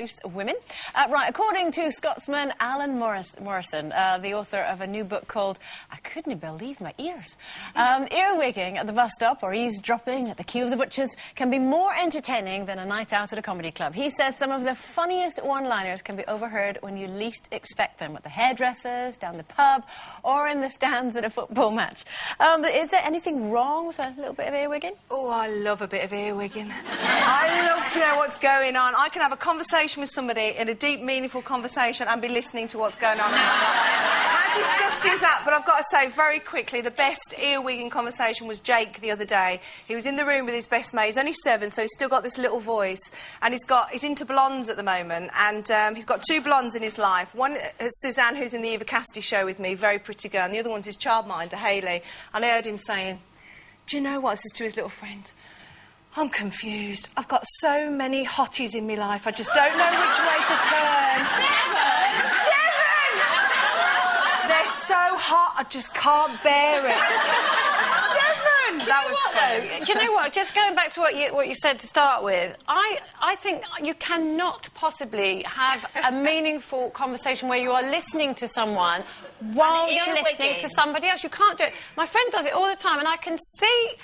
loose women. Right, according to Scotsman Alan Morrison, the author of a new book called I Couldn't Believe My Ears, earwigging at the bus stop or eavesdropping at the queue of the butchers can be more entertaining than a night out at a comedy club. He says some of the funniest one-liners can be overheard when you least expect them, at the hairdressers, down the pub, or in the stands at a football match. Is there anything wrong with a little bit of earwigging? Oh, I love a bit of earwigging. I love to know what's going on. I can have a conversation with somebody, in a deep, meaningful conversation, and be listening to what's going on. How disgusting is that? But I've got to say, very quickly, the best earwigging conversation was Jake the other day. He was in the room with his best mate. He's only 7, so he's still got this little voice. And he's into blondes at the moment, and he's got 2 blondes in his life. One is Suzanne, who's in the Eva Cassidy show with me, very pretty girl, and the other one's his childminder, Hayley. And I heard him saying, do you know what? This is to his little friend. I'm confused. I've got so many hotties in my life, I just don't know which way to turn. 7! They're so hot, I just can't bear it. 7! That was though? Do you know what? Just going back to what you said to start with, I think you cannot possibly have a meaningful conversation where you are listening to someone while you're listening to somebody else. You can't do it. My friend does it all the time, and I can see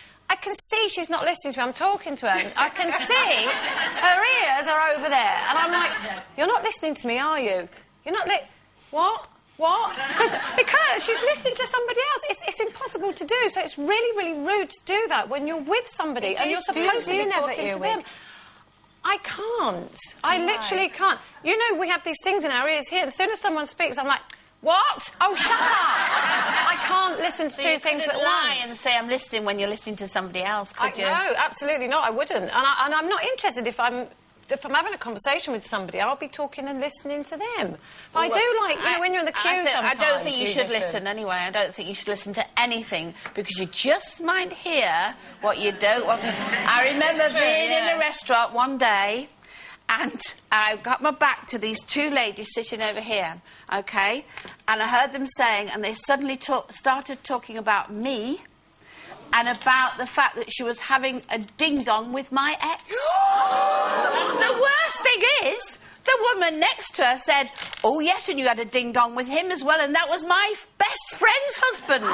she's not listening to me. I'm talking to her. I can see her ears are over there. And I'm like, you're not listening to me, are you? You're not What? What? Because she's listening to somebody else. It's impossible to do. So it's really, really rude to do that when you're with somebody and you're supposed to be talking to them. I can't. I literally can't. You know, we have these things in our ears here. As soon as someone speaks, I'm like, what? Oh, shut up! I can't listen to 2 things at once. Lie and say I'm listening when you're listening to somebody else, could you? No, absolutely not. I wouldn't. And I'm not interested if I'm having a conversation with somebody, I'll be talking and listening to them. But I do like, you know, when you're in the queue sometimes. I don't think you should listen anyway. I don't think you should listen to anything, because you just might hear what you don't want. I remember being in a restaurant one day, and I got my back to these 2 ladies sitting over here, OK? And I heard them saying, and they suddenly started talking about me and about the fact that she was having a ding-dong with my ex. The worst thing is, the woman next to her said, oh, yes, and you had a ding-dong with him as well, and that was my best friend's husband.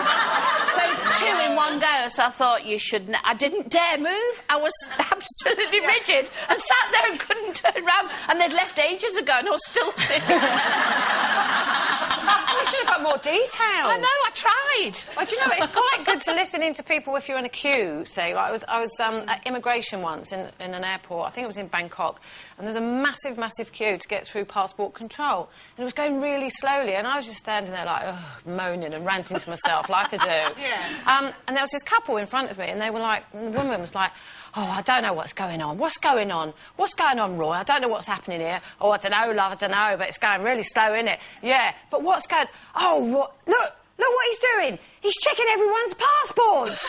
So 2 in one go, so I thought you shouldn't. I didn't dare move. I was absolutely rigid and sat there and couldn't turn round, and they'd left ages ago, and I was still sitting. I should have got more details. I know, I tried. Well, do you know, it's quite good to listen in to people if you're in a queue, say. Like I was at immigration once in an airport, I think it was in Bangkok, and there's a massive, massive queue to get through passport control. And it was going really slowly, and I was just standing there like, moaning and ranting to myself like I do. Yeah. And there was this couple in front of me, and they were like, and the woman was like, oh, I don't know what's going on. What's going on? What's going on, Roy? I don't know what's happening here. Oh, I don't know, love, I don't know, but it's going really slow, isn't it? Yeah, but what's going... Oh, what... Look what he's doing. He's checking everyone's passports.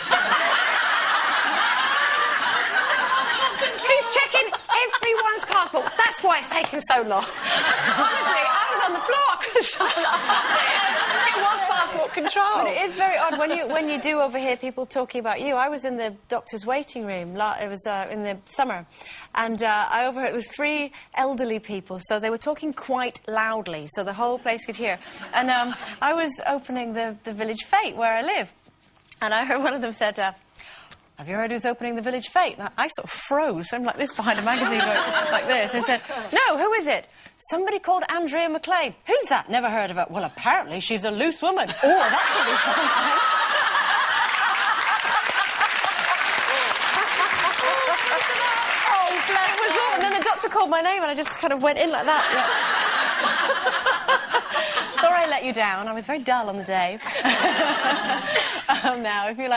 He's checking everyone's passport. That's why it's taking so long. Honestly, I was on the floor. I couldn't stop laughing. It was passport control. But it is very odd when you do overhear people talking about you. I was in the doctor's waiting room. It was in the summer, and I overheard it was 3 elderly people, so they were talking quite loudly, so the whole place could hear. And I was opening the Village Fete where I live, and I heard one of them said, have you heard who's opening the Village Fete? And I sort of froze. I'm like this behind a magazine like this. And said, no, who is it? Somebody called Andrea McLean. Who's that? Never heard of her. Well, apparently she's a loose woman. Oh, that could be something. Oh, bless her. And then the doctor called my name and I just kind of went in like that. Yeah. Sorry I let you down. I was very dull on the day. Now, if you like...